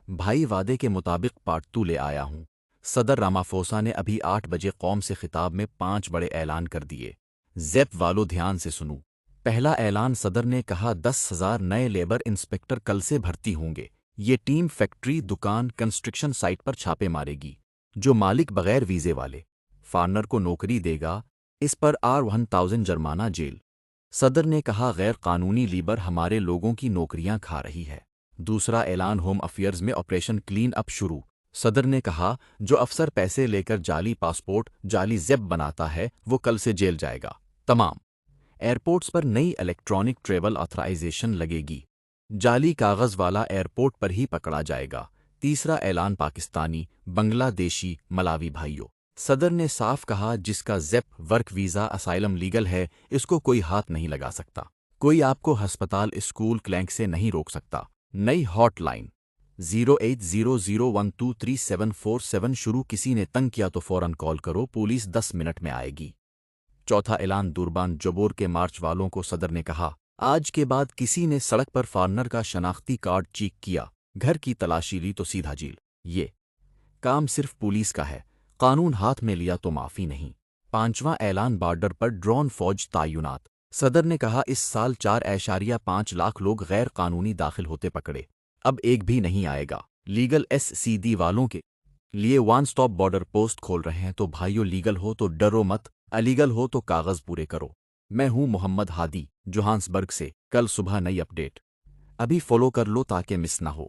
بھائی وعدے کے مطابق پارٹ 2 لے آیا ہوں۔ صدر رامافوسا نے ابھی 8 بجے قوم سے خطاب میں 5 بڑے اعلان کر دیے۔ زیپ والو دھیان سے سنو۔ پہلا اعلان صدر نے کہا 10,000 نئے لیبر انسپکٹر کل سے بھرتی ہوں گے۔ یہ ٹیم فیکٹری، دکان، کنسٹرکشن سائٹ پر چھاپے مارے گی۔ جو مالک بغیر ویزے والے فارنر کو نوکری دے گا، اس پر R1000 جرمانہ، جیل۔ صدر نے کہا غیر قانونی لیبر ہمارے لوگوں کی نوکریاں کھا رہی ہے۔ دوسرا اعلان ہوم افیئرز میں آپریشن کلین اپ شروع۔ صدر نے کہا جو افسر پیسے لے کر جعلی پاسپورٹ، جعلی زیپ بناتا ہے وہ کل سے جیل جائے گا۔ تمام ایئرپورٹس پر نئی الیکٹرانک ٹریول آتھرائزیشن لگے گی۔ جعلی کاغذ والا ایئرپورٹ پر ہی پکڑا جائے گا۔ تیسرا اعلان پاکستانی، بنگلہ دیشی، ملاوی بھائیوں۔ صدر نے صاف کہا جس کا زیپ، ورک ویزا، اسائلم لیگل ہے اس کو کوئی ہاتھ نہیں لگا سکتا۔ کوئی آپ کو ہسپتال، اسکول، کلینک سے نہیں روک سکتا۔ نئی ہاٹ لائن 08001233747 شروع۔ کسی نے تنگ کیا تو فوراً کال کرو، پولیس 10 منٹ میں آئے گی۔ چوتھا اعلان دوربان جبور کے مارچ والوں کو صدر نے کہا آج کے بعد کسی نے سڑک پر فارنر کا شناختی کارڈ چیک کیا، گھر کی تلاشی لی تو سیدھا جیل۔ یہ کام صرف پولیس کا ہے، قانون ہاتھ میں لیا تو معافی نہیں۔ پانچواں اعلان بارڈر پر ڈرون فوج تعینات۔ صدر نے کہا اس سال 4.5 لاکھ لوگ غیر قانونی داخل ہوتے پکڑے، اب ایک بھی نہیں آئے گا۔ لیگل SCD والوں کے لیے وان سٹاپ بارڈر پوسٹ کھول رہے ہیں، تو بھائیو لیگل ہو تو ڈرو مت، الیگل ہو تو کاغذ پورے کرو۔ میں ہوں محمد ہادی، جوہانسبرگ سے۔ کل صبح نئی اپڈیٹ ابھی فالو کر لو تاکہ مس نہ ہو۔